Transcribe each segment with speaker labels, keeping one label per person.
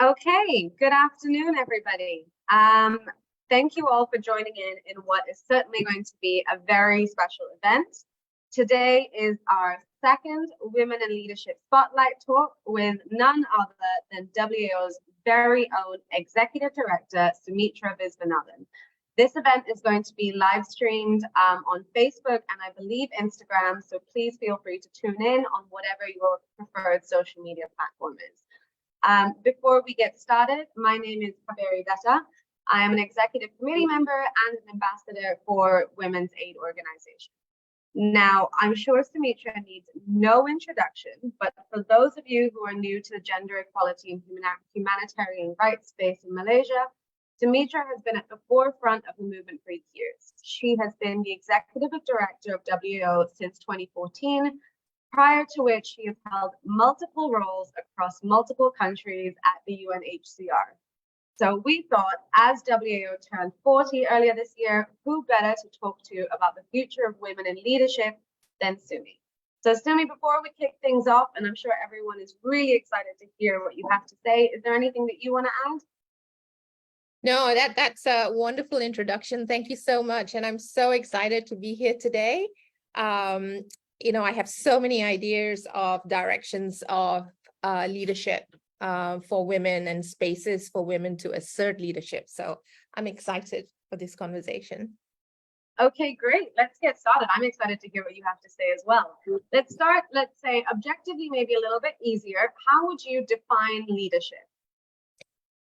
Speaker 1: Okay, good afternoon, everybody. Thank you all for joining in what is certainly going to be a very special event. Today is our second Women in Leadership Spotlight Talk with none other than WAO's very own Executive Director, Sumitra Visvanathan. This event is going to be live streamed on Facebook and I believe Instagram, so please feel free to tune in on whatever your preferred social media platform is. Before we get started, my name is Kaberi Dutta. I am an executive committee member and an ambassador for Women's Aid Organization. Now, I'm sure Sumitra needs no introduction, but for those of you who are new to the gender equality and humanitarian rights space in Malaysia, Sumitra has been at the forefront of the movement for years. She has been the executive director of WAO since 2014, prior to which she has held multiple roles across multiple countries at the UNHCR. So we thought, as WAO turned 40 earlier this year, who better to talk to about the future of women in leadership than Sumi. So Sumi, before we kick things off, and I'm sure everyone is really excited to hear what you have to say, is there anything that you want to add?
Speaker 2: No, that's a wonderful introduction. Thank you so much. And I'm so excited to be here today. I have so many ideas of directions of leadership for women and spaces for women to assert leadership. So I'm excited for this conversation.
Speaker 1: Okay, great. Let's get started. I'm excited to hear what you have to say as well. Let's start, let's say, objectively, maybe a little bit easier. How would you define leadership?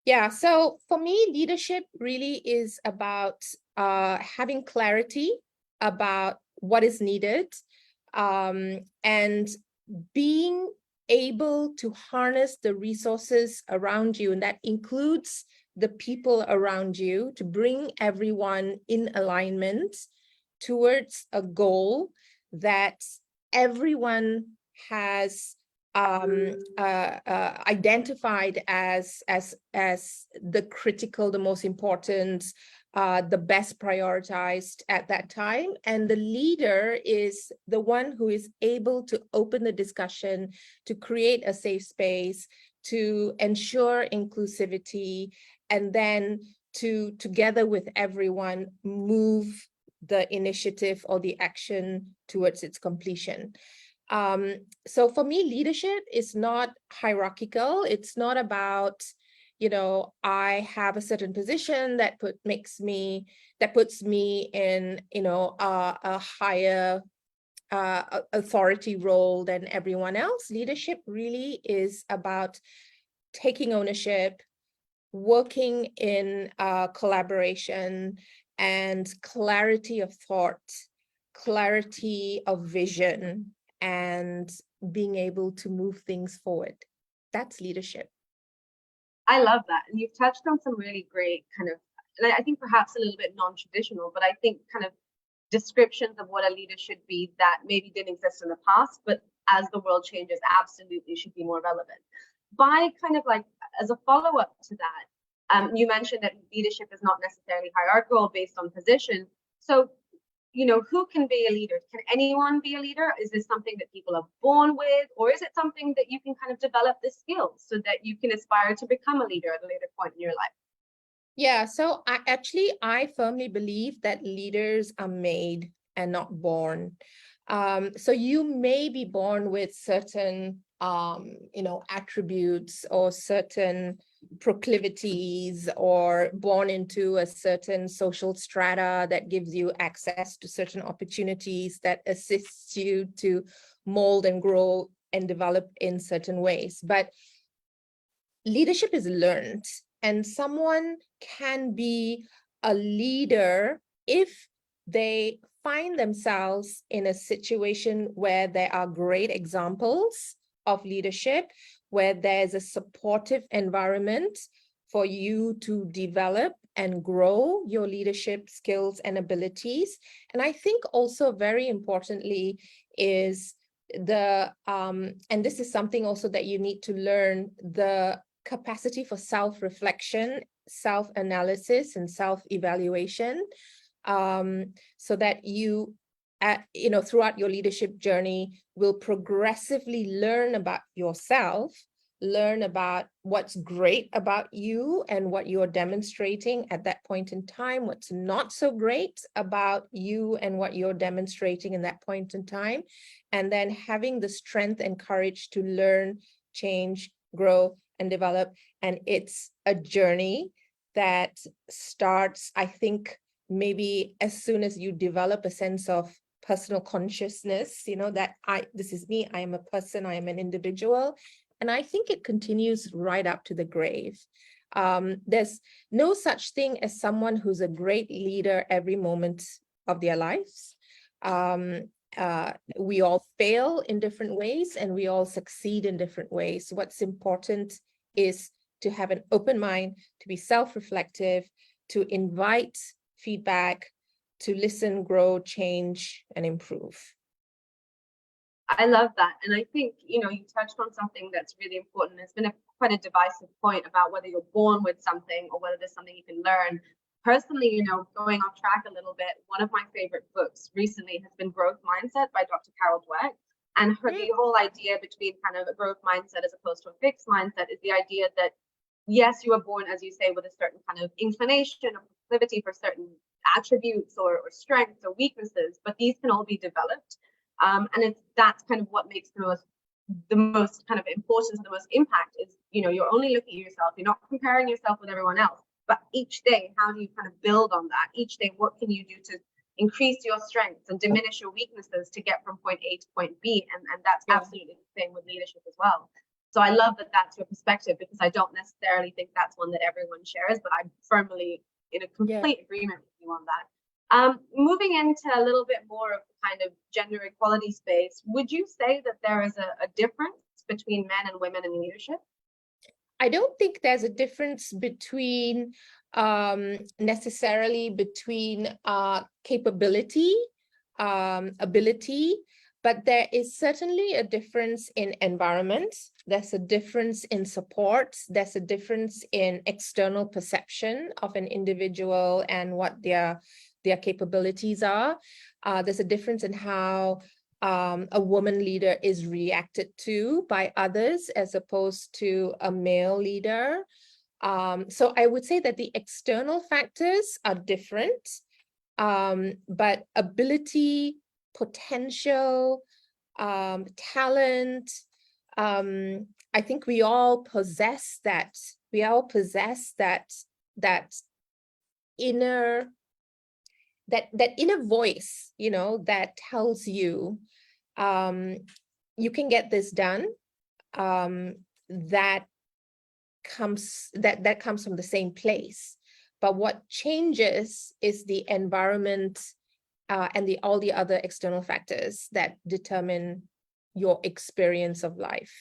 Speaker 2: Yeah, so for me, leadership really is about having clarity about what is needed and being able to harness the resources around you. And that includes the people around you to bring everyone in alignment towards a goal that everyone has identified as the critical, the most important, the best prioritized at that time. And the leader is the one who is able to open the discussion, to create a safe space, to ensure inclusivity, and then to, together with everyone, move the initiative or the action towards its completion. So for me, leadership is not hierarchical. It's not about, I have a certain position that puts me in, a higher authority role than everyone else. Leadership really is about taking ownership, working in collaboration, and clarity of thought, clarity of vision, and being able to move things forward. That's leadership.
Speaker 1: I love that. And you've touched on some really great kind of, and I think perhaps a little bit non-traditional, but I think kind of descriptions of what a leader should be that maybe didn't exist in the past, but as the world changes, absolutely should be more relevant. By kind of like, as a follow-up to that, you mentioned that leadership is not necessarily hierarchical based on position. So who can be a leader? Can anyone be a leader? Is this something that people are born with, or is it something that you can kind of develop the skills so that you can aspire to become a leader at a later point in your life?
Speaker 2: Yeah, so I firmly believe that leaders are made and not born. So you may be born with certain attributes or certain proclivities, or born into a certain social strata that gives you access to certain opportunities that assists you to mold and grow and develop in certain ways. But leadership is learned, and someone can be a leader if they find themselves in a situation where there are great examples of leadership, where there's a supportive environment for you to develop and grow your leadership skills and abilities. And I think also very importantly is and this is something also that you need to learn, the capacity for self-reflection, self-analysis, and self-evaluation, so that you throughout your leadership journey will progressively learn about yourself, learn about what's great about you and what you're demonstrating at that point in time, what's not so great about you and what you're demonstrating in that point in time, and then having the strength and courage to learn, change, grow, and develop. And it's a journey that starts, I think, maybe as soon as you develop a sense of personal consciousness, that this is me, I am a person, I am an individual. And I think it continues right up to the grave. There's no such thing as someone who's a great leader every moment of their lives. We all fail in different ways and we all succeed in different ways. What's important is to have an open mind, to be self-reflective, to invite feedback, to listen, grow, change, and improve.
Speaker 1: I love that. And I think, you touched on something that's really important. It's been quite a divisive point about whether you're born with something or whether there's something you can learn. Personally, going off track a little bit, one of my favorite books recently has been Growth Mindset by Dr. Carol Dweck. And the whole idea between kind of a growth mindset as opposed to a fixed mindset is the idea that, yes, you are born, as you say, with a certain kind of inclination or proclivity for certain attributes or strengths or weaknesses, but these can all be developed. And that's kind of what makes the most kind of importance, the most impact is, you're only looking at yourself, you're not comparing yourself with everyone else, but each day, how do you kind of build on that? Each day, what can you do to increase your strengths and diminish your weaknesses to get from point A to point B? And that's absolutely the same with leadership as well. So I love that that's your perspective, because I don't necessarily think that's one that everyone shares, but I'm firmly in a complete agreement with you on that. Moving into a little bit more of the kind of gender equality space, would you say that there is a difference between men and women in leadership?
Speaker 2: I don't think there's a difference between necessarily between capability, ability, but there is certainly a difference in environment. There's a difference in support. There's a difference in external perception of an individual and what their capabilities are. There's a difference in how a woman leader is reacted to by others as opposed to a male leader. So I would say that the external factors are different, but ability, potential, talent, I think we all possess that. We all possess that inner voice, that tells you you can get this done. That comes from the same place. But what changes is the environment and all the other external factors that determine your experience of life.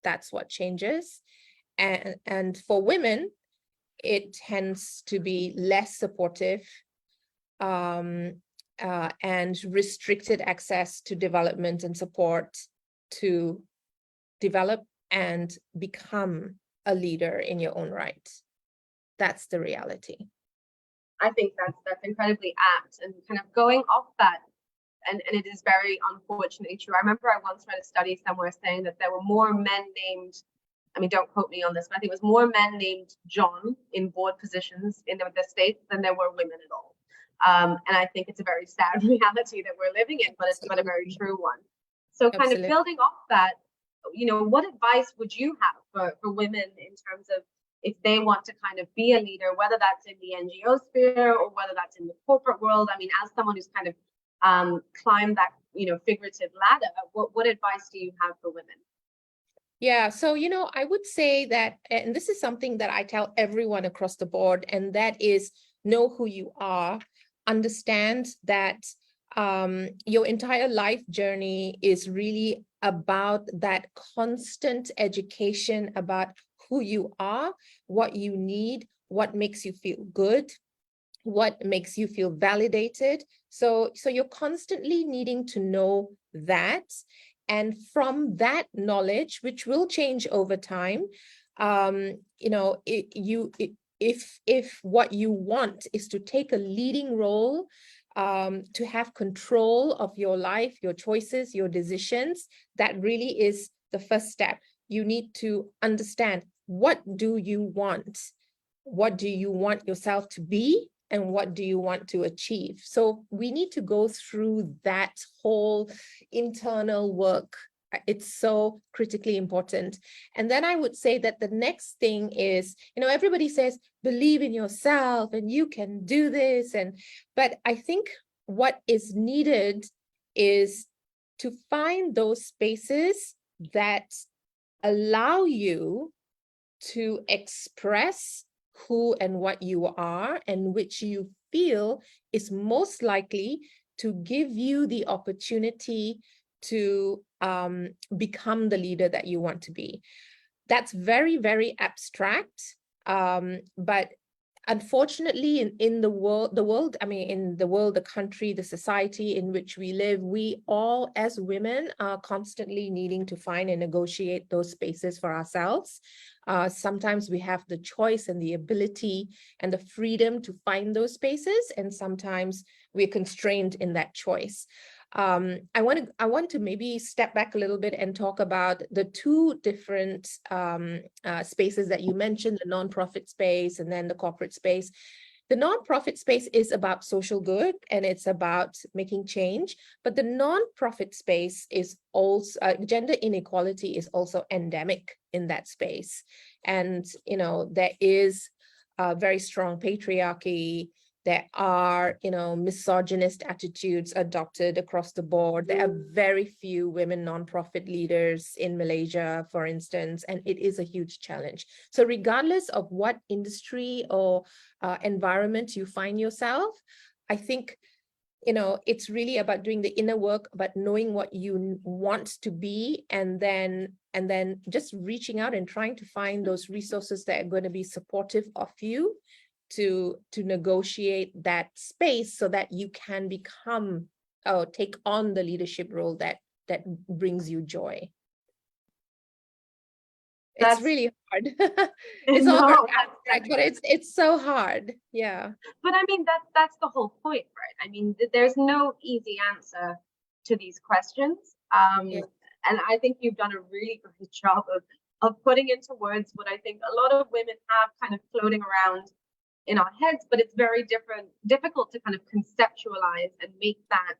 Speaker 2: That's what changes. And for women, it tends to be less supportive and restricted access to development and support to develop and become a leader in your own right. That's the reality.
Speaker 1: I think that's incredibly apt, and kind of going off that, and it is very unfortunately true. I remember I once read a study somewhere saying that there were more men named, I mean, don't quote me on this, but I think it was more men named John in board positions in the States than there were women at all. And I think it's a very sad reality that we're living in, but it's a very true one. So kind of building off that, what advice would you have for women in terms of if they want to kind of be a leader, whether that's in the NGO sphere or whether that's in the corporate world? I mean, as someone who's kind of climbed that, figurative ladder, what advice do you have for women?
Speaker 2: Yeah, so, I would say that, and this is something that I tell everyone across the board, and that is know who you are, understand that your entire life journey is really about that constant education about who you are, what you need, what makes you feel good, what makes you feel validated. So you're constantly needing to know that. And from that knowledge, which will change over time, if what you want is to take a leading role, to have control of your life, your choices, your decisions, that really is the first step. you need to understand, what do you want? What do you want yourself to be? And what do you want to achieve? So we need to go through that whole internal work. It's so critically important. And then I would say that the next thing is, everybody says, believe in yourself and you can do this. But I think what is needed is to find those spaces that allow you to express who and what you are, and which you feel is most likely to give you the opportunity to become the leader that you want to be. That's very, very abstract, but unfortunately, in the world, the country, the society in which we live, we all as women are constantly needing to find and negotiate those spaces for ourselves. Sometimes we have the choice and the ability and the freedom to find those spaces, and sometimes we're constrained in that choice. I want to maybe step back a little bit and talk about the two different spaces that you mentioned, the nonprofit space and then the corporate space. The nonprofit space is about social good and it's about making change, but the nonprofit space is also, gender inequality is also endemic in that space. And, there is a very strong patriarchy. There are, misogynist attitudes adopted across the board. There are very few women nonprofit leaders in Malaysia, for instance, and it is a huge challenge. So regardless of what industry or environment you find yourself, I think, it's really about doing the inner work, about knowing what you want to be, and then just reaching out and trying to find those resources that are going to be supportive of you, to negotiate that space so that you can become or take on the leadership role that brings you joy. It's really hard. It's all very abstract, but it's so hard. Yeah.
Speaker 1: But I mean, that's the whole point, right? I mean, there's no easy answer to these questions. And I think you've done a really great job of putting into words what I think a lot of women have kind of floating around in our heads, but it's very difficult to kind of conceptualize and make that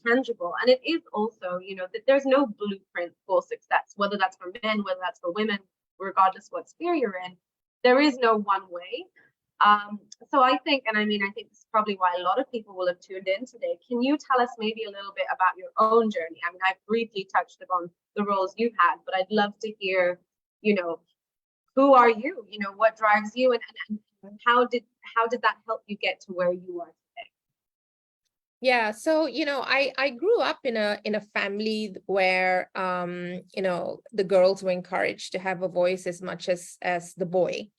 Speaker 1: tangible. And it is also, that there's no blueprint for success, whether that's for men, whether that's for women, regardless what sphere you're in. There is no one way. So I think this is probably why a lot of people will have tuned in today. Can you tell us maybe a little bit about your own journey? I mean, I've briefly touched upon the roles you've had, but I'd love to hear, who are you? What drives you, and how did that help you get to where you are today?
Speaker 2: Yeah, so I grew up in a family where the girls were encouraged to have a voice as much as the boy,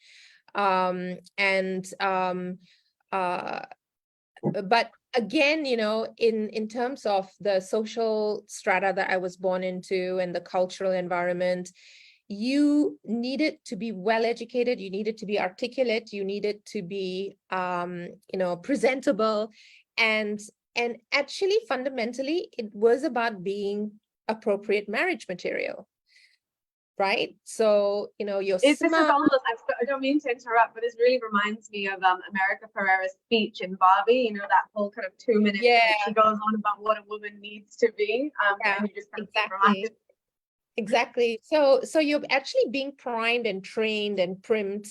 Speaker 2: but again, in terms of the social strata that I was born into and the cultural environment, you needed to be well educated, you needed to be articulate, you needed to be presentable, and actually fundamentally it was about being appropriate marriage material, right? So
Speaker 1: this is almost, I don't mean to interrupt, but this really reminds me of America Ferrera's speech in Barbie, that whole kind of 2 minute she goes on about what a woman needs to be. And you just kind of
Speaker 2: Exactly. So you're actually being primed and trained and primed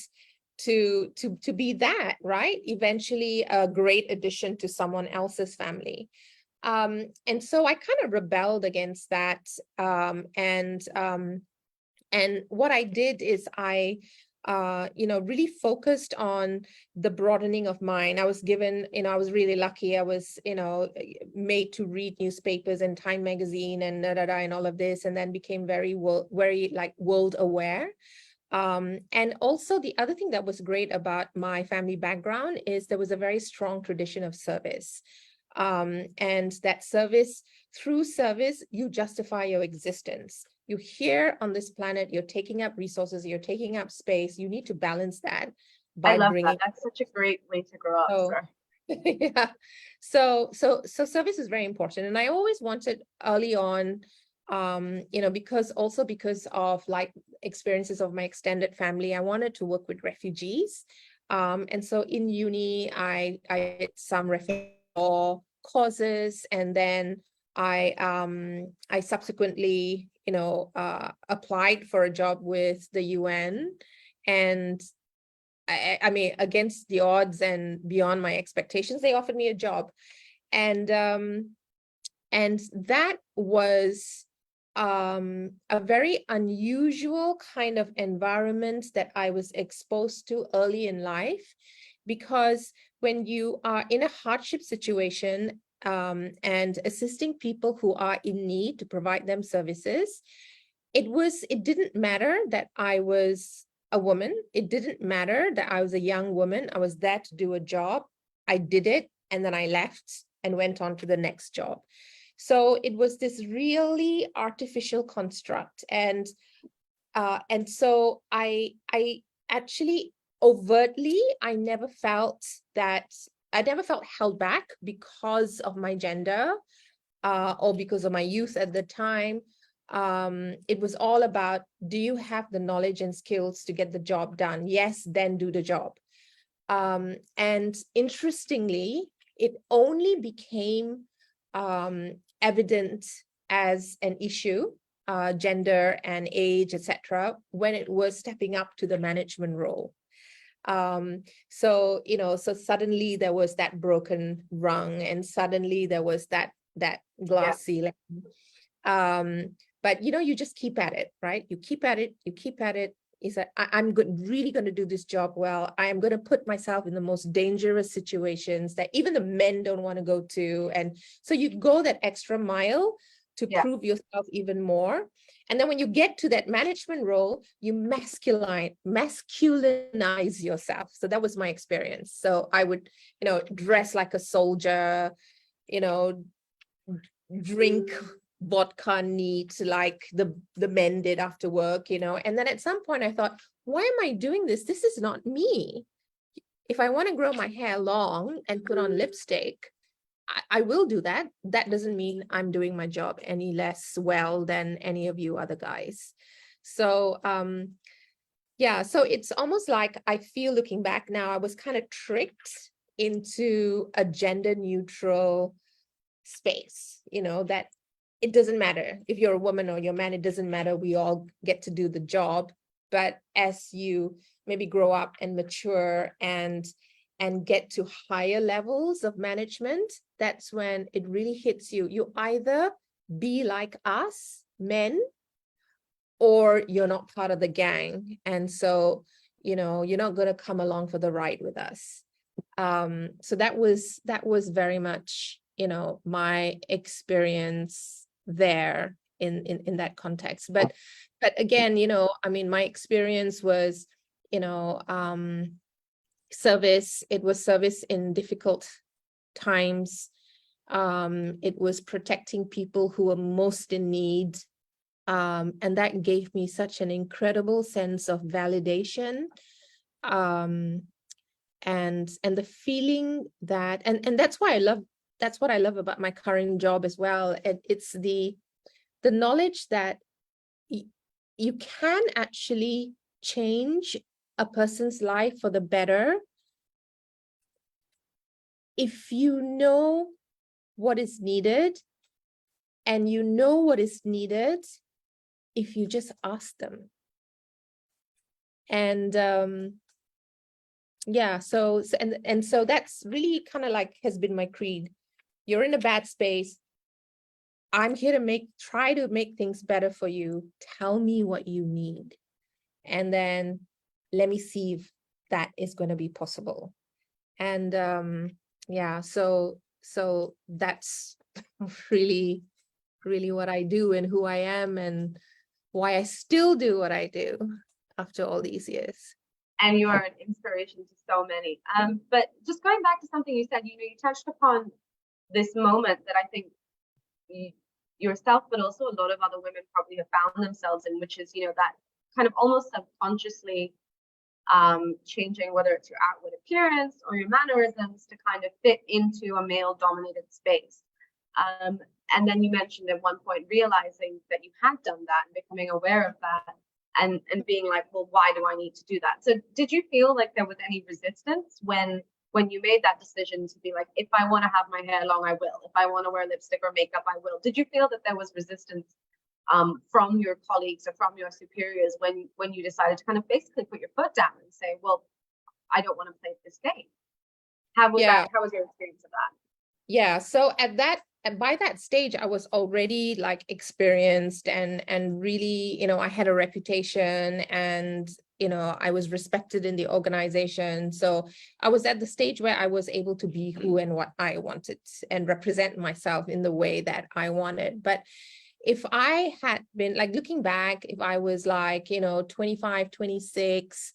Speaker 2: to be that, right? Eventually a great addition to someone else's family. And so I kind of rebelled against that. And what I did is I really focused on the broadening of mind. I was given, I was really lucky. I was, made to read newspapers and Time magazine and and all of this, and then became very world aware. And also the other thing that was great about my family background is there was a very strong tradition of service. And that through service, you justify your existence. You're here on this planet, you're taking up resources, you're taking up space. You need to balance that by bringing.
Speaker 1: That's such a great way to grow up.
Speaker 2: Yeah. So service is very important. And I always wanted early on because of like experiences of my extended family, I wanted to work with refugees. And so in uni, I did some refugee law courses, and then I subsequently, applied for a job with the UN, and I mean, against the odds and beyond my expectations, they offered me a job, and that was a very unusual kind of environment that I was exposed to early in life, because when you are in a hardship situation and assisting people who are in need to provide them services, it didn't matter that I was a woman. It didn't matter that I was a young woman. I was there to do a job. I did it, and then I left and went on to the next job. So it was this really artificial construct. And so I actually overtly, I never felt held back because of my gender or because of my youth at the time. It was all about, do you have the knowledge and skills to get the job done? Yes, then do the job. And interestingly, it only became evident as an issue, gender and age, etc., when it was stepping up to the management role. So suddenly there was that broken rung, and suddenly there was that glass ceiling. But you just keep at it, right? You keep at it. Is that I'm really going to do this job well. I am going to put myself in the most dangerous situations that even the men don't want to go to. And so you go that extra mile to prove yourself even more. And then when you get to that management role, you masculinize yourself. So that was my experience. So I would, dress like a soldier, drink vodka neat like the men did after work, and then at some point I thought, why am I doing this? This is not me. If I want to grow my hair long and put on lipstick, I will do that. That doesn't mean I'm doing my job any less well than any of you other guys. So so it's almost like I feel, looking back now, I was kind of tricked into a gender neutral space, that it doesn't matter if you're a woman or you're a man, it doesn't matter. We all get to do the job. But as you maybe grow up and mature and get to higher levels of management, that's when it really hits you. You either be like us, men, or you're not part of the gang. And so, you're not going to come along for the ride with us. So that was very much, my experience there in that context. But again, I mean, my experience was, service. It was service in difficult times. It was protecting people who were most in need. And that gave me such an incredible sense of validation. And the feeling that, and that's what I love about my current job as well. It's the knowledge that you can actually change a person's life for the better if you know what is needed, and you know what is needed if you just ask them. And so that's really kind of like has been my creed. You're in a bad space, I'm here to try to make things better for you. Tell me what you need, and then let me see if that is going to be possible. And so that's really what I do and who I am and why I still do what I do after all these years.
Speaker 1: And you are an inspiration to so many. But just going back to something you said, you touched upon this moment that I think yourself, but also a lot of other women probably have found themselves in, which is, that kind of almost subconsciously changing, whether it's your outward appearance or your mannerisms, to kind of fit into a male-dominated space. And then you mentioned at one point realizing that you had done that and becoming aware of that and being like, well, why do I need to do that? So did you feel like there was any resistance when you made that decision to be like, if I want to have my hair long, I will. If I want to wear lipstick or makeup, I will. Did you feel that there was resistance from your colleagues or from your superiors when you decided to kind of basically put your foot down and say, well, I don't want to play this game? How was
Speaker 2: Yeah.
Speaker 1: that? How was your experience of that?
Speaker 2: Yeah, so by that stage, I was already like experienced and really, I had a reputation and, I was respected in the organization. So I was at the stage where I was able to be who and what I wanted and represent myself in the way that I wanted. But if I had been like looking back, if I was like, 25, 26,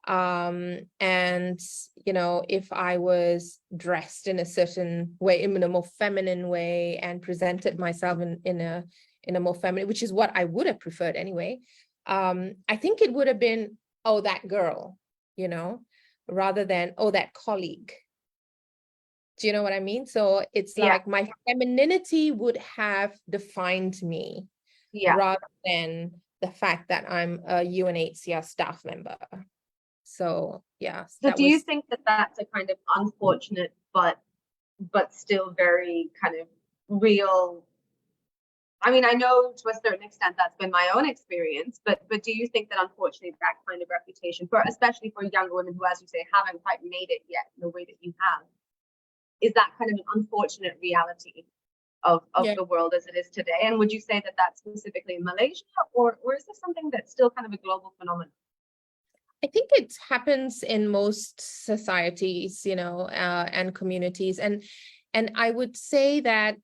Speaker 2: and if I was dressed in a certain way, in a more feminine way, and presented myself in a more feminine, which is what I would have preferred anyway, I think it would have been, oh, that girl, rather than, oh, that colleague. Do you know what I mean? So it's like my femininity would have defined me rather than the fact that I'm a UNHCR staff member. So yeah.
Speaker 1: So do you think that that's a kind of unfortunate but still very kind of real? I mean, I know to a certain extent that's been my own experience, but do you think that unfortunately that kind of reputation, for especially for younger women who, as you say, haven't quite made it yet in the way that you have, is that kind of an unfortunate reality of the world as it is today? And would you say that that's specifically in Malaysia, or is this something that's still kind of a global phenomenon?
Speaker 2: I think it happens in most societies, and communities, and I would say that,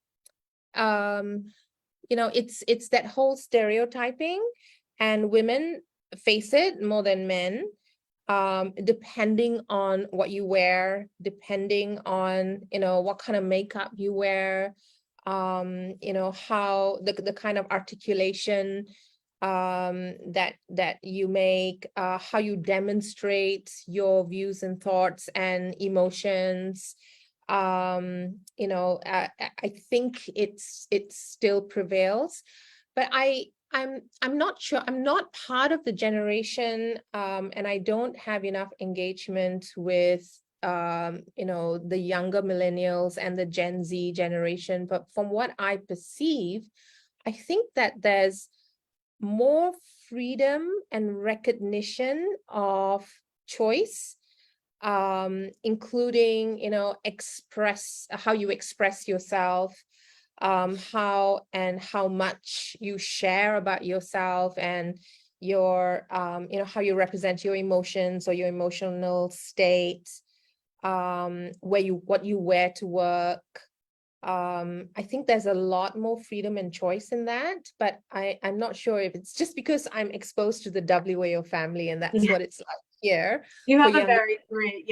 Speaker 2: it's that whole stereotyping, and women face it more than men, depending on what you wear, depending on, what kind of makeup you wear, how the kind of articulation that you make, how you demonstrate your views and thoughts and emotions. I think it still prevails, but I'm not sure. I'm not part of the generation, and I don't have enough engagement with the younger millennials and the Gen Z generation. But from what I perceive, I think that there's more freedom and recognition of choice, including, how you express yourself, how much you share about yourself, and your, how you represent your emotions or your emotional state, what you wear to work. I think there's a lot more freedom and choice in that, but I'm not sure if it's just because I'm exposed to the WAO family and that's what it's like here.
Speaker 1: You have a very great,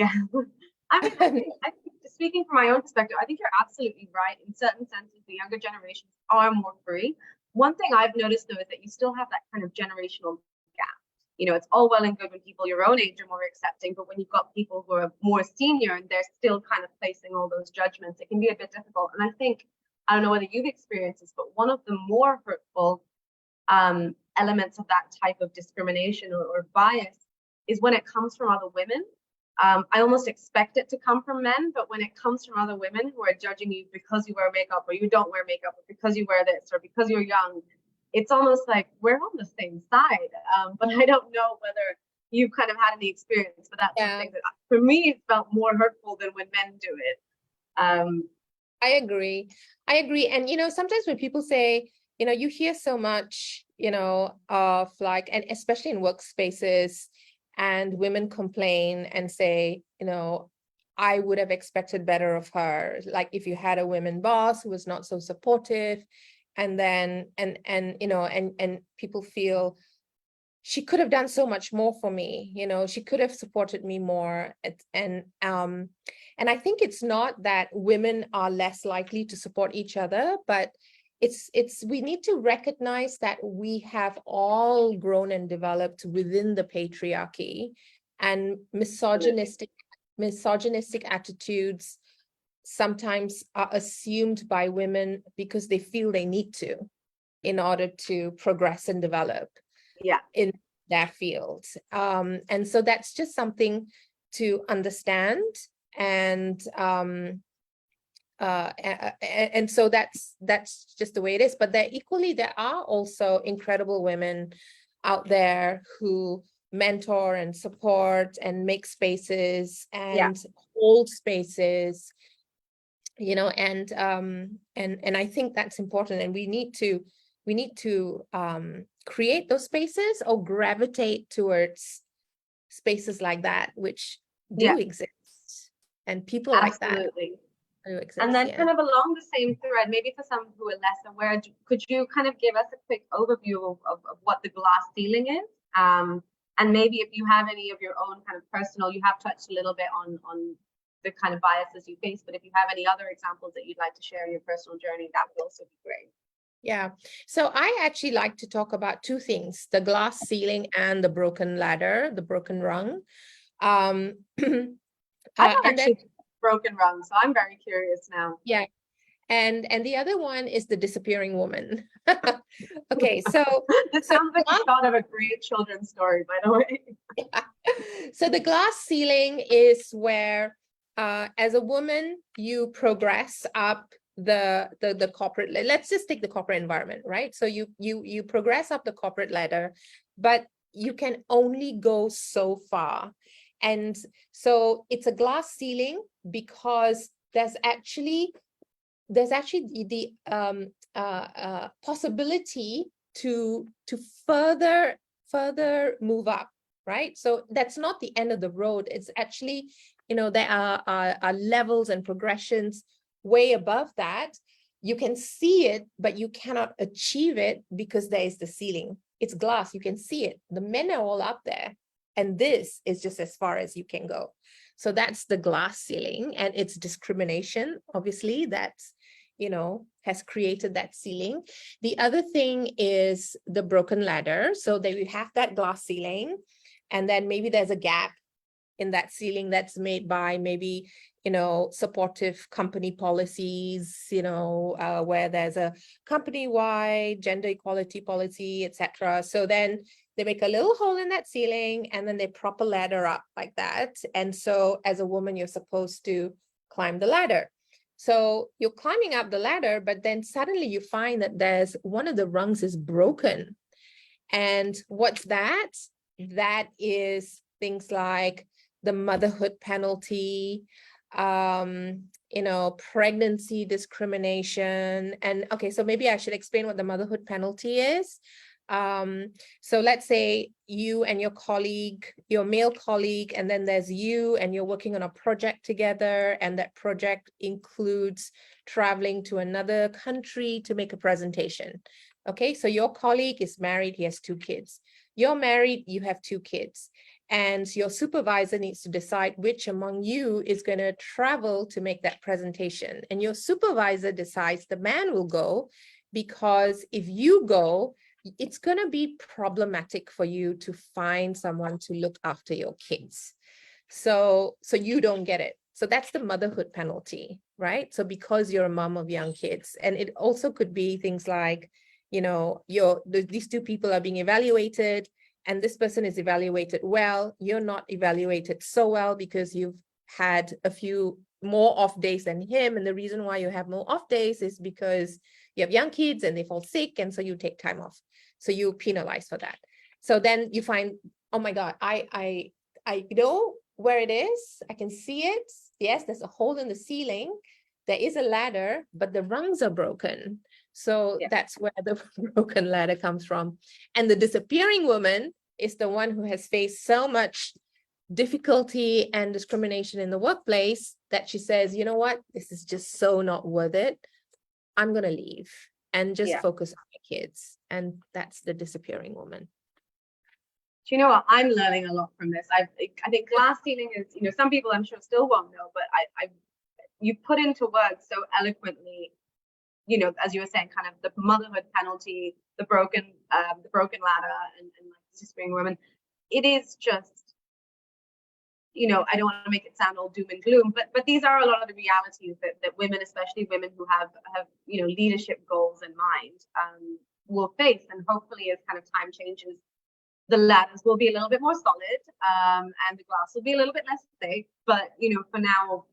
Speaker 1: I mean, I think speaking from my own perspective, I think you're absolutely right. In certain senses, the younger generations are more free. One thing I've noticed though is that you still have that kind of generational gap. It's all well and good when people your own age are more accepting, but when you've got people who are more senior and they're still kind of placing all those judgments, it can be a bit difficult. And I think, I don't know whether you've experienced this, but one of the more hurtful elements of that type of discrimination or bias is when it comes from other women. I almost expect it to come from men, but when it comes from other women who are judging you because you wear makeup or you don't wear makeup, or because you wear this or because you're young, it's almost like we're on the same side. But I don't know whether you've kind of had any experience, but that's something that for me it felt more hurtful than when men do it.
Speaker 2: I agree. And sometimes when people say, you hear so much, of like, and especially in workspaces, and women complain and say, I would have expected better of her. Like if you had a women boss who was not so supportive, and then and people feel she could have done so much more for me, she could have supported me more. And I think it's not that women are less likely to support each other, but we need to recognize that we have all grown and developed within the patriarchy, and misogynistic attitudes sometimes are assumed by women because they feel they need to in order to progress and develop in their field. And so that's just something to understand. And so that's just the way it is. But there are also incredible women out there who mentor and support and make spaces and hold spaces, and I think that's important, and we need to create those spaces or gravitate towards spaces like that, which do exist, and people like that do exist.
Speaker 1: And then kind of along the same thread, maybe for some who are less aware, could you kind of give us a quick overview of what the glass ceiling is? And maybe if you have any of your own kind of personal, you have touched a little bit on the kind of biases you face, but if you have any other examples that you'd like to share in your personal journey, that would also be great.
Speaker 2: Yeah, so I actually like to talk about two things: the glass ceiling and the broken ladder, the broken rung.
Speaker 1: I don't actually broken rung, so I'm very curious now.
Speaker 2: Yeah. And the other one is the disappearing woman. Okay, so
Speaker 1: it sounds like the start of a great children's story, by the way.
Speaker 2: Yeah. So the glass ceiling is where, as a woman, you progress up the corporate. Let's just take the corporate environment, right? So you progress up the corporate ladder, but you can only go so far, and so it's a glass ceiling because there's actually the possibility to further move up, right? So that's not the end of the road. It's actually, there are levels and progressions way above that. You can see it, but you cannot achieve it because there is the ceiling. It's glass, you can see it. The men are all up there, and this is just as far as you can go. So that's the glass ceiling, and it's discrimination, obviously, that's, has created that ceiling. The other thing is the broken ladder. So that we have that glass ceiling, and then maybe there's a gap in that ceiling that's made by maybe, supportive company policies, where there's a company-wide gender equality policy, etc. So then they make a little hole in that ceiling, and then they prop a ladder up like that. And so as a woman, you're supposed to climb the ladder. So you're climbing up the ladder, but then suddenly you find that there's one of the rungs is broken. And what's that? That is things like the motherhood penalty, pregnancy discrimination. And okay, so maybe I should explain what the motherhood penalty is. So let's say you and your colleague, your male colleague, and then there's you, and you're working on a project together, and that project includes traveling to another country to make a presentation. Okay, so your colleague is married, he has 2 kids. You're married, you have 2 kids. And your supervisor needs to decide which among you is going to travel to make that presentation. And your supervisor decides the man will go, because if you go, it's going to be problematic for you to find someone to look after your kids. So you don't get it. So that's the motherhood penalty, right? So because you're a mom of young kids, and it also could be things like, these 2 people are being evaluated, and this person is evaluated well. You're not evaluated so well because you've had a few more off days than him. And the reason why you have more off days is because you have young kids and they fall sick, and so you take time off. So you penalize for that. So then you find, oh my God, I know where it is. I can see it. Yes, there's a hole in the ceiling. There is a ladder, but the rungs are broken. So that's where the broken ladder comes from. And the disappearing woman is the one who has faced so much difficulty and discrimination in the workplace that she says, you know what, this is just so not worth it. I'm going to leave and just focus on my kids. And that's the disappearing woman.
Speaker 1: Do you know what? I'm learning a lot from this. I think glass ceiling is, some people I'm sure still won't know, but you put into words so eloquently, as you were saying, kind of the motherhood penalty, the broken ladder, and like disappearing women. It is just I don't want to make it sound all doom and gloom, but these are a lot of the realities that women, especially women who have leadership goals in mind, will face. And hopefully, as kind of time changes, the ladders will be a little bit more solid, and the glass will be a little bit less thick. But for now,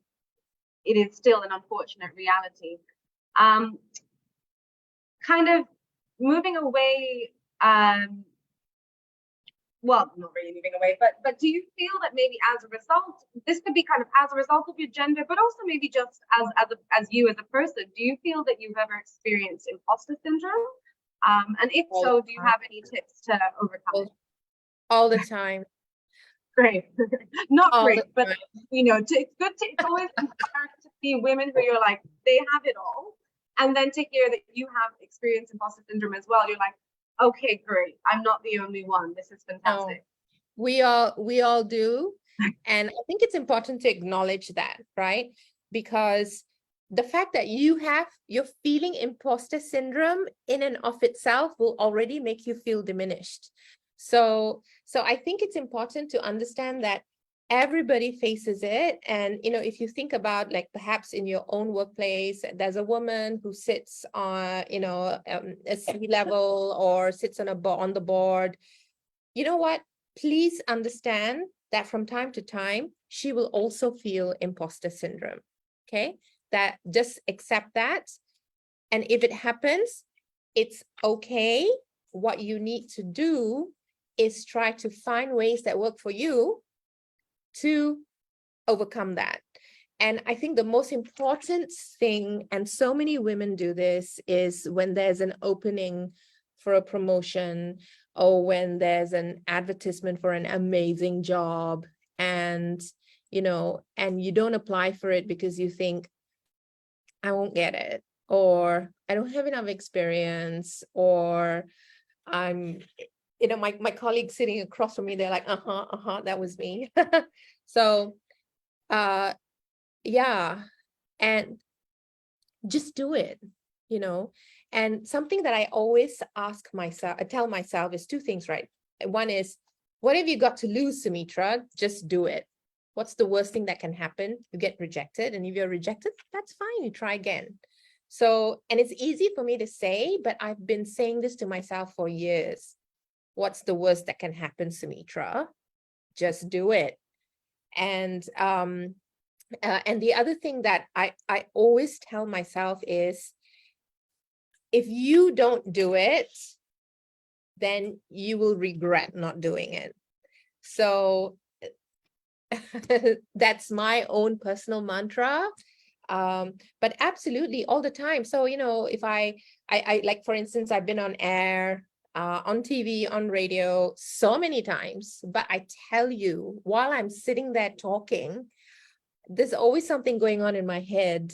Speaker 1: it is still an unfortunate reality. Kind of moving away. Well, not really moving away, but do you feel that maybe as a result, this could be kind of as a result of your gender, but also maybe just as you as a person, do you feel that you've ever experienced imposter syndrome? And if so, do you have any tips to overcome it?
Speaker 2: All the time.
Speaker 1: Great. Not
Speaker 2: All
Speaker 1: great, but it's good to, it's always inspiring to see women who you're like, they have it all. And then to hear that you have experienced imposter syndrome as well, you're like, okay, great. I'm not the only one. This is fantastic.
Speaker 2: No, we all do. And I think it's important to acknowledge that, right? Because the fact that you're feeling imposter syndrome in and of itself will already make you feel diminished. So I think it's important to understand that everybody faces it. And, if you think about, like, perhaps in your own workplace, there's a woman who sits on, a C-level or sits on the board. You know what? Please understand that from time to time, she will also feel imposter syndrome. Okay? That just accept that. And if it happens, it's okay. What you need to do is try to find ways that work for you to overcome that. And I think the most important thing, and so many women do this, is when there's an opening for a promotion, or when there's an advertisement for an amazing job, and and you don't apply for it because you think, I won't get it, or I don't have enough experience, or I'm my colleagues sitting across from me, they're like, that was me. So yeah, and just do it. And something that I always tell myself is two things, right? One is, what have you got to lose, Sumitra? Just do it. What's the worst thing that can happen? You get rejected, and if you're rejected, that's fine, you try again. So, and it's easy for me to say, but I've been saying this to myself for years. What's the worst that can happen, Sumitra? Just do it. And the other thing that I always tell myself is, if you don't do it, then you will regret not doing it. So that's my own personal mantra. But absolutely all the time. So, if I like, for instance, I've been on air, on TV, on radio so many times, but I tell you, while I'm sitting there talking, there's always something going on in my head.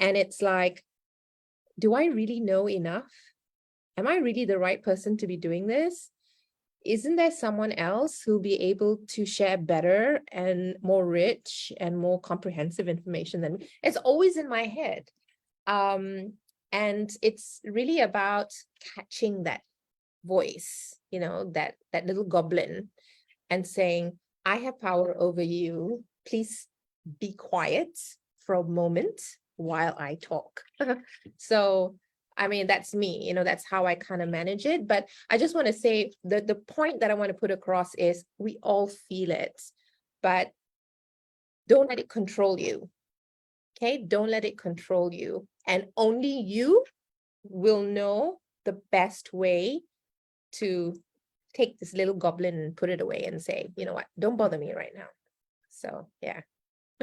Speaker 2: And it's like, do I really know enough? Am I really the right person to be doing this? Isn't there someone else who'll be able to share better and more rich and more comprehensive information than me? It's always in my head. And it's really about catching that voice, that little goblin, and saying, I have power over you. Please be quiet for a moment while I talk. So, I mean, that's me, that's how I kind of manage it. But I just want to say that the point that I want to put across is, we all feel it, but don't let it control you. Okay? Don't let it control you. And only you will know the best way to take this little goblin and put it away and say, you know what, don't bother me right now. So, yeah.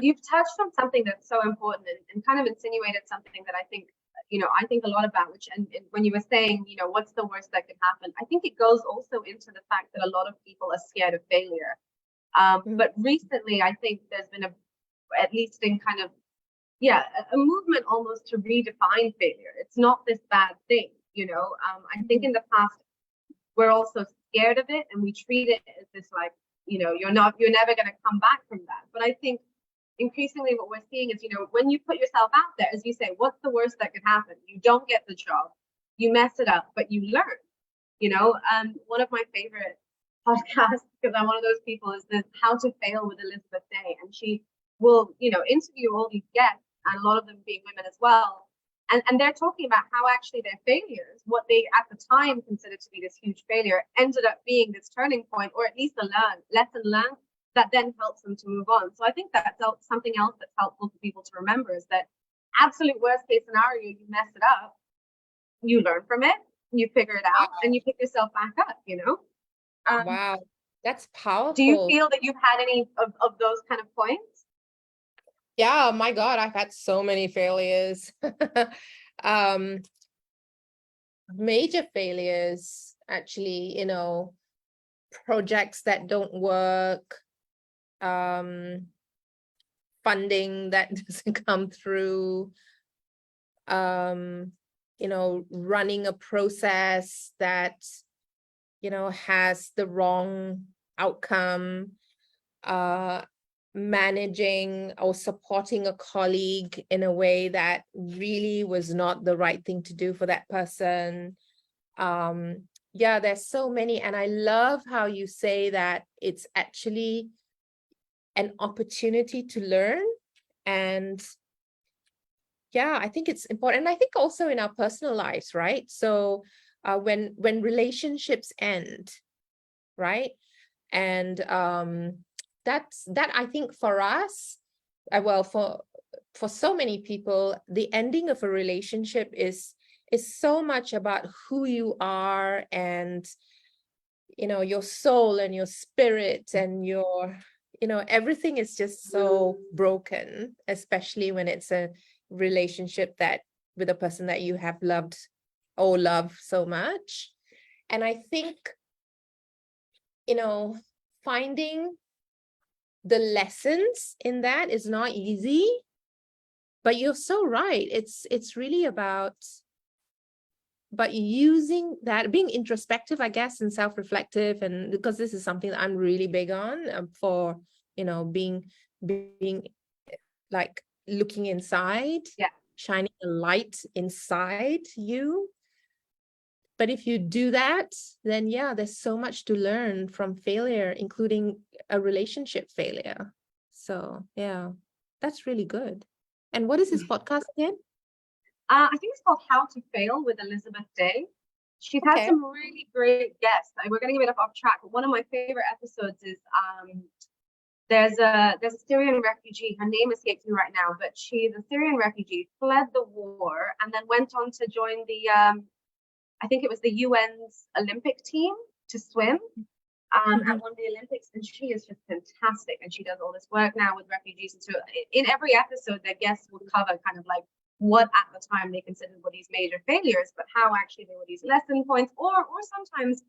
Speaker 1: You've touched on something that's so important, and kind of insinuated something that I think a lot about, which, and when you were saying, what's the worst that could happen? I think it goes also into the fact that a lot of people are scared of failure. But recently, I think there's been at least in kind of, a movement almost to redefine failure. It's not this bad thing, I think in the past, we're also scared of it, and we treat it as this, like, you're never going to come back from that. But I think increasingly what we're seeing is, when you put yourself out there, as you say, what's the worst that could happen? You don't get the job, you mess it up, but you learn. One of my favorite podcast, because I'm one of those people, is this How to Fail with Elizabeth Day. And she will, interview all these guests, and a lot of them being women as well. And they're talking about how actually their failures, what they at the time considered to be this huge failure, ended up being this turning point, or at least a lesson learned that then helps them to move on. So I think that's something else that's helpful for people to remember, is that absolute worst case scenario, you mess it up, you learn from it, you figure it out, and you pick yourself back up,
Speaker 2: Wow, that's
Speaker 1: Do you
Speaker 2: powerful.
Speaker 1: feel that you've had any of those kind of points?
Speaker 2: Yeah, my God, I've had so many failures. Major failures, actually, projects that don't work, funding that doesn't come through, running a process that, has the wrong outcome, managing or supporting a colleague in a way that really was not the right thing to do for that person. Yeah, there's so many. And I love how you say that it's actually an opportunity to learn. And yeah, I think it's important. And I think also in our personal lives, right? So when relationships end, right? And that I think for us, well, for so many people, the ending of a relationship is so much about who you are, and your soul and your spirit and your everything is just so broken, especially when it's a relationship that with a person that you have loved or love so much. And I think finding the lessons in that is not easy, but you're so right. It's really about using that, being introspective, I guess, and self-reflective. And because this is something that I'm really big on, for being like looking inside, shining a light inside you. But if you do that, then yeah, there's so much to learn from failure, including a relationship failure. So yeah, that's really good. And what is this podcast again?
Speaker 1: I think it's called How to Fail with Elizabeth Day. She's had some really great guests. We're getting a bit off track, but one of my favorite episodes is there's a Syrian refugee. Her name escapes me right now, but she's a Syrian refugee, fled the war, and then went on to join the I think it was the UN's Olympic team to swim at one of the Olympics, and she is just fantastic. And she does all this work now with refugees. And so in every episode, their guests will cover kind of like what at the time they considered were these major failures, but how actually they were these lesson points, or sometimes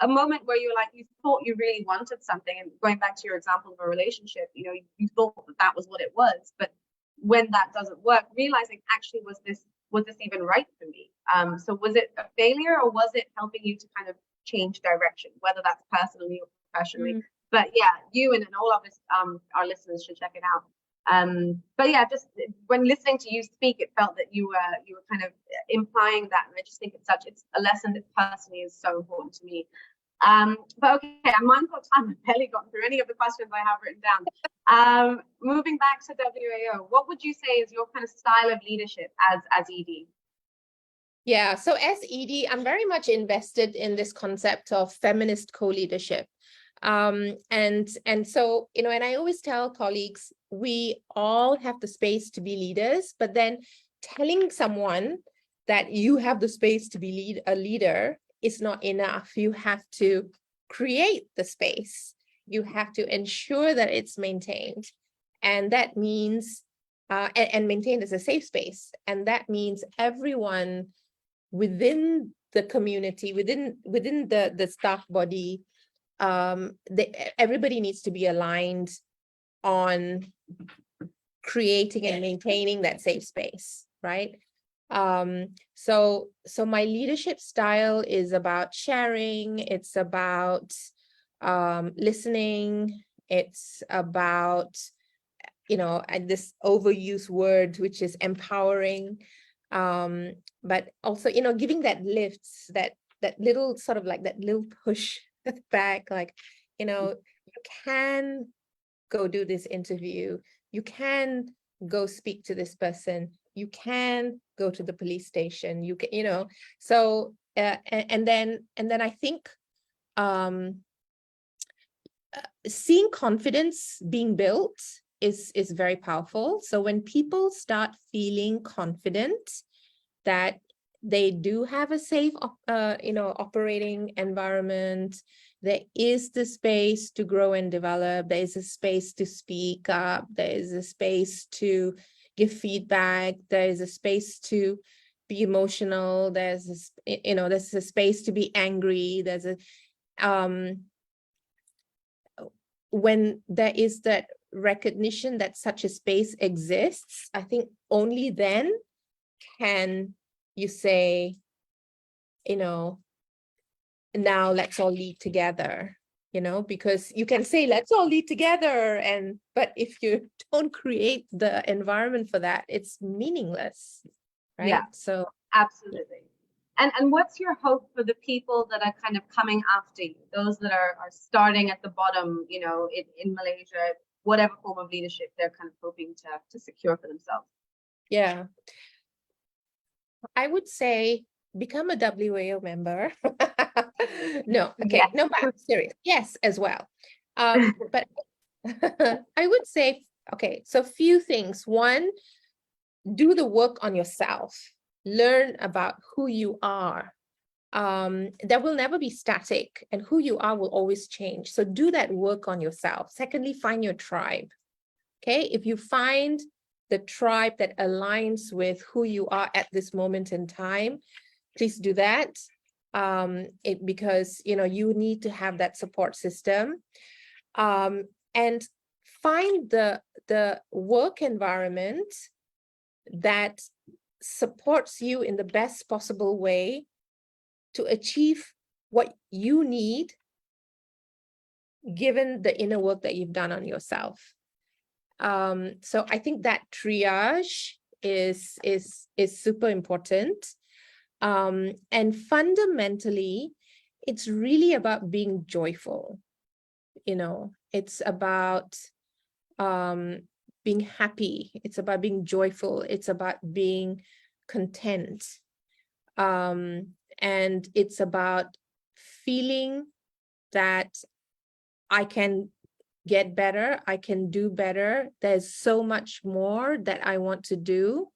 Speaker 1: a moment where you're like, you thought you really wanted something, and going back to your example of a relationship, you thought that was what it was, but when that doesn't work, realizing actually was this even right for me? So was it a failure, or was it helping you to kind of change direction, whether that's personally or professionally? But yeah, you and all of us, our listeners, should check it out. But yeah, just when listening to you speak, it felt that you were kind of implying that, and I just think it's a lesson that personally is so important to me. But okay, I'm mindful of time. I've barely gotten through any of the questions I have written down. Moving back to WAO, what would you say is your kind of style of leadership as ED?
Speaker 2: Yeah, so as ED, I'm very much invested in this concept of feminist co-leadership. And so, and I always tell colleagues, we all have the space to be leaders, but then telling someone that you have the space to be a leader is not enough. You have to create the space. You have to ensure that it's maintained. And that means, and maintained as a safe space. And that means everyone within the community, within the staff body, everybody needs to be aligned on creating and maintaining that safe space, right? So my leadership style is about sharing. It's about listening. It's about this overused word, which is empowering, but also giving that lift, that little sort of like that little push back, like, you can go do this interview, you can go speak to this person, you can go to the police station, you can, so and then I think seeing confidence being built is very powerful. So when people start feeling confident that they do have a safe operating environment, there is the space to grow and develop, there is a space to speak up, there is a space to give feedback, there is a space to be emotional, there's a space to be angry, there's a when there is that recognition that such a space exists, I think only then can you say, now let's all lead together, because you can say, let's all lead together. But if you don't create the environment for that, it's meaningless, right?
Speaker 1: Yeah,
Speaker 2: so
Speaker 1: absolutely. And what's your hope for the people that are kind of coming after you, those that are starting at the bottom, in Malaysia, whatever form of leadership they're kind of hoping to secure for themselves?
Speaker 2: Yeah, I would say become a WAO member. No, okay,
Speaker 1: Yes.
Speaker 2: no, but I'm serious. Yes, as well. But I would say, okay, so few things. One, do the work on yourself. Learn about who you are. That will never be static, and who you are will always change. So do that work on yourself. Secondly, find your tribe. Okay, if you find the tribe that aligns with who you are at this moment in time, please do that. Because you need to have that support system, and find the work environment that supports you in the best possible way to achieve what you need, given the inner work that you've done on yourself. So I think that triage is super important. And fundamentally, it's really about being joyful. It's about being happy. It's about being joyful. It's about being content. And it's about feeling that I can get better, I can do better. There's so much more that I want to do,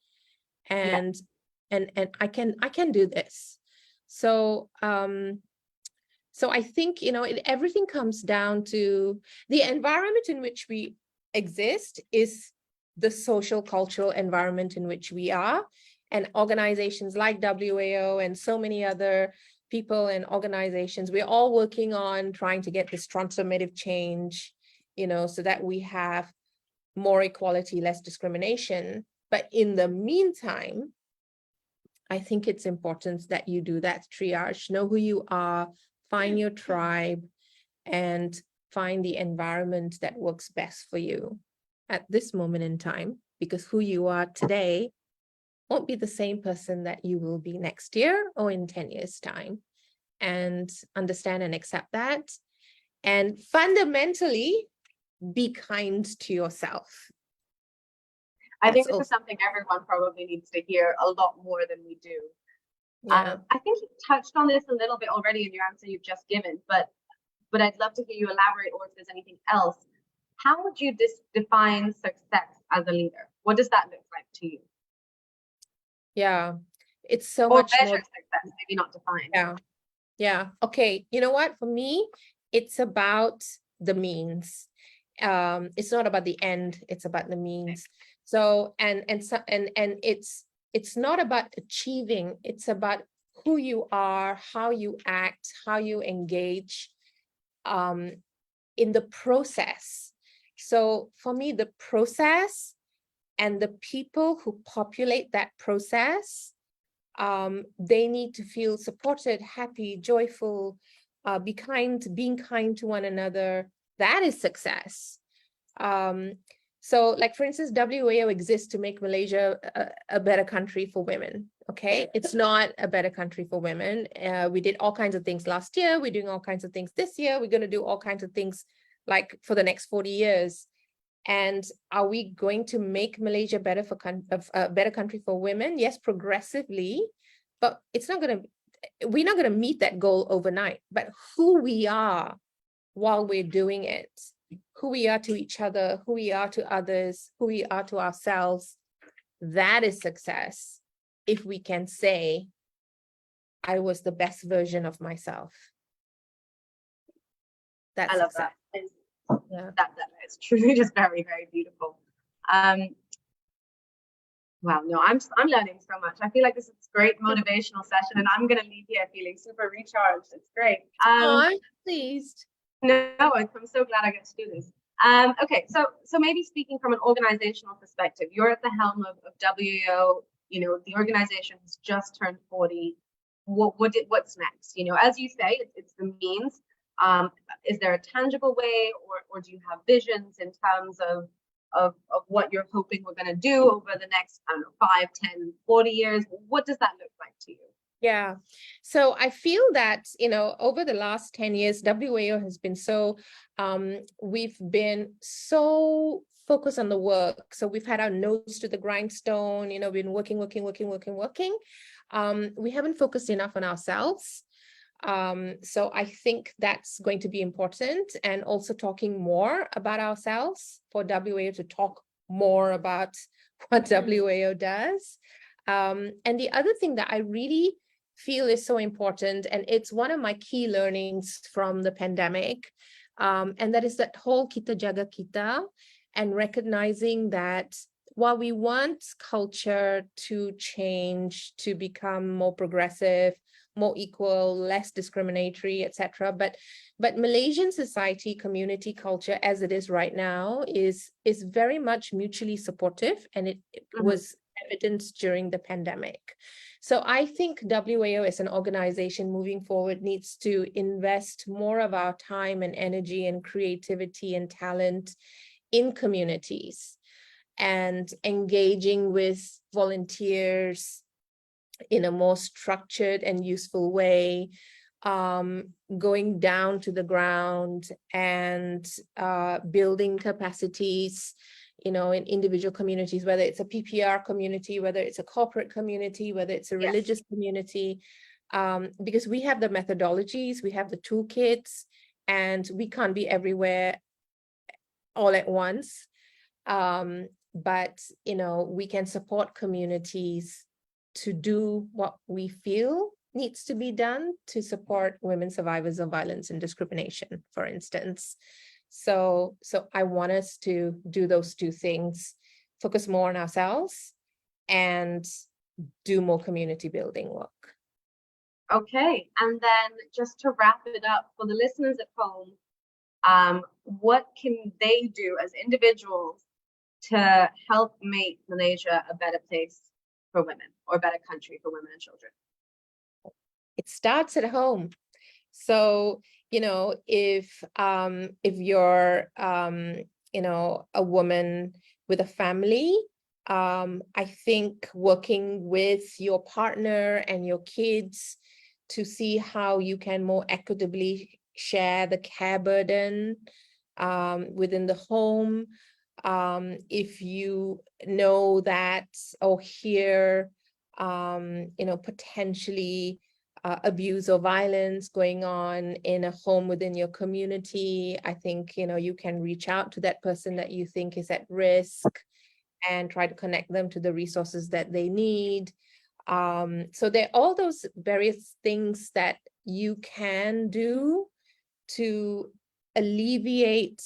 Speaker 2: and I can do this. So so I think everything comes down to the environment in which we exist is the social cultural environment in which we are, and organizations like WAO and so many other people and organizations, we're all working on trying to get this transformative change, so that we have more equality, less discrimination. But in the meantime, I think it's important that you do that triage, know who you are, find your tribe, and find the environment that works best for you at this moment in time, because who you are today won't be the same person that you will be next year or in 10 years' time. And understand and accept that. And fundamentally, be kind to yourself.
Speaker 1: I think this is something everyone probably needs to hear a lot more than we do.
Speaker 2: Yeah.
Speaker 1: I think you touched on this a little bit already in your answer you've just given, but I'd love to hear you elaborate, or if there's anything else. How would you define success as a leader? What does that look like to you?
Speaker 2: Yeah, it's so
Speaker 1: or
Speaker 2: much
Speaker 1: measure
Speaker 2: more.
Speaker 1: Success, maybe not define.
Speaker 2: Yeah. Okay. You know what? For me, it's about the means. It's not about the end. It's about the means. So and it's not about achieving. It's about who you are, how you act, how you engage in the process. So for me, the process and the people who populate that process, they need to feel supported, happy, joyful, being kind to one another. That is success. So like, for instance, WAO exists to make Malaysia a better country for women. Okay, it's not a better country for women. We did all kinds of things last year. We're doing all kinds of things this year. We're going to do all kinds of things like for the next 40 years. And are we going to make Malaysia better for a better country for women? Yes, progressively, but it's not going to, we're not going to meet that goal overnight. But who we are while we're doing it, who we are to each other, who we are to others, who we are to ourselves, that is success. If we can say, I was the best version of myself. That's
Speaker 1: I love
Speaker 2: success.
Speaker 1: that.
Speaker 2: Yeah.
Speaker 1: That is truly just very, very beautiful. Wow, no, I'm learning so much. I feel like this is a great motivational session, and I'm gonna leave here feeling super recharged. It's great.
Speaker 2: I'm pleased.
Speaker 1: No, I'm so glad I get to do this. Okay, so maybe speaking from an organizational perspective, you're at the helm of WAO. You know, the organization has just turned 40. What's next? You know, as you say, it's the means. Is there a tangible way, or do you have visions in terms of what you're hoping we're going to do over the next, I don't know, 5, 10, 40 years? What does that look like to you?
Speaker 2: Yeah. So I feel that, you know, over the last 10 years, WAO has been so, we've been so focused on the work. So we've had our nose to the grindstone, you know, been working. We haven't focused enough on ourselves. So I think that's going to be important, and also talking more about ourselves, for WAO to talk more about what WAO does. And the other thing that I really feel is so important, and it's one of my key learnings from the pandemic, and that is that whole kita jaga kita, and recognizing that while we want culture to change, to become more progressive, more equal, less discriminatory, etc., but Malaysian society, community culture as it is right now is very much mutually supportive, and it was evidenced during the pandemic. So I think WAO as an organization moving forward needs to invest more of our time and energy and creativity and talent in communities, and engaging with volunteers in a more structured and useful way, going down to the ground and building capacities, you know, in individual communities, whether it's a PPR community, whether it's a corporate community, whether it's a religious community, because we have the methodologies, we have the toolkits, and we can't be everywhere all at once. But, you know, we can support communities to do what we feel needs to be done to support women survivors of violence and discrimination, for instance. So I want us to do those two things, focus more on ourselves and do more community building work.
Speaker 1: Okay, and then just to wrap it up for the listeners at home, what can they do as individuals to help make Malaysia a better place for women, or a better country for women and children?
Speaker 2: It starts at home. So, you know, if you're, you know, a woman with a family, I think working with your partner and your kids to see how you can more equitably share the care burden within the home. If you know that, or hear, you know, potentially abuse or violence going on in a home within your community, I think, you know, you can reach out to that person that you think is at risk and try to connect them to the resources that they need. So there are all those various things that you can do to alleviate,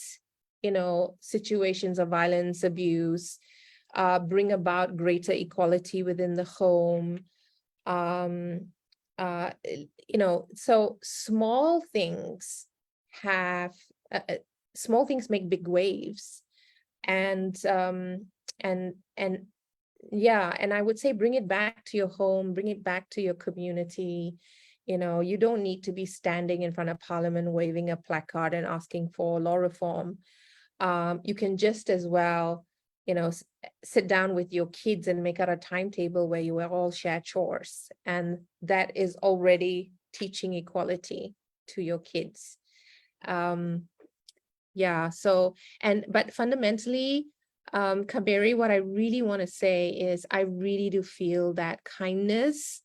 Speaker 2: you know, situations of violence, abuse, bring about greater equality within the home. You know, so small things make big waves, and yeah, and I would say bring it back to your home, bring it back to your community. You know, you don't need to be standing in front of Parliament waving a placard and asking for law reform. you can just as well, sit down with your kids and make out a timetable where you will all share chores. And that is already teaching equality to your kids. Yeah, but fundamentally, Kaberi, what I really want to say is I really do feel that kindness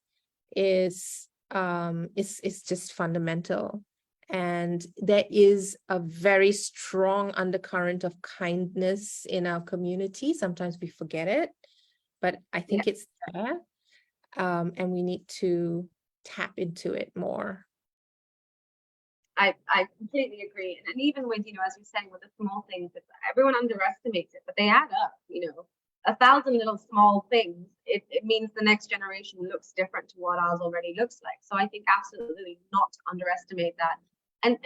Speaker 2: is just fundamental. And there is a very strong undercurrent of kindness in our community. Sometimes we forget it, but I think it's there. And we need to tap into it more.
Speaker 1: I completely agree. And even with, as you're saying, with the small things, everyone underestimates it, but they add up, 1,000 little small things. It means the next generation looks different to what ours already looks like. So I think absolutely not to underestimate that. And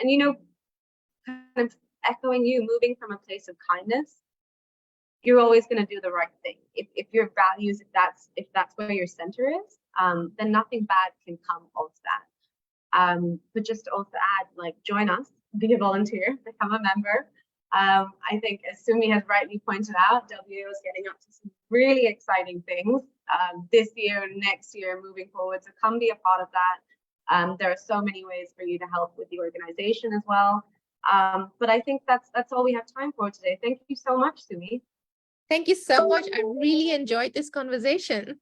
Speaker 1: kind of echoing you, moving from a place of kindness, you're always going to do the right thing. If your values, if that's where your center is, then nothing bad can come of that. But just to also add, join us, be a volunteer, become a member. I think, as Sumi has rightly pointed out, WAO is getting up to some really exciting things this year, next year, moving forward. So come be a part of that. There are so many ways for you to help with the organization as well. But I think that's all we have time for today. Thank you so much, Sumi.
Speaker 2: Thank you so much. I really enjoyed this conversation.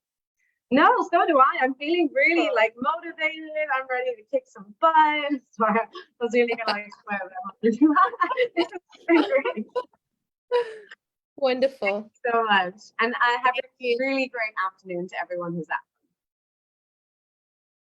Speaker 1: No, so do I. I'm feeling really motivated. I'm ready to kick some butt. So I was really gonna swear that. This has been great.
Speaker 2: Wonderful.
Speaker 1: Thank you so much. And I have a really great afternoon to everyone who's at.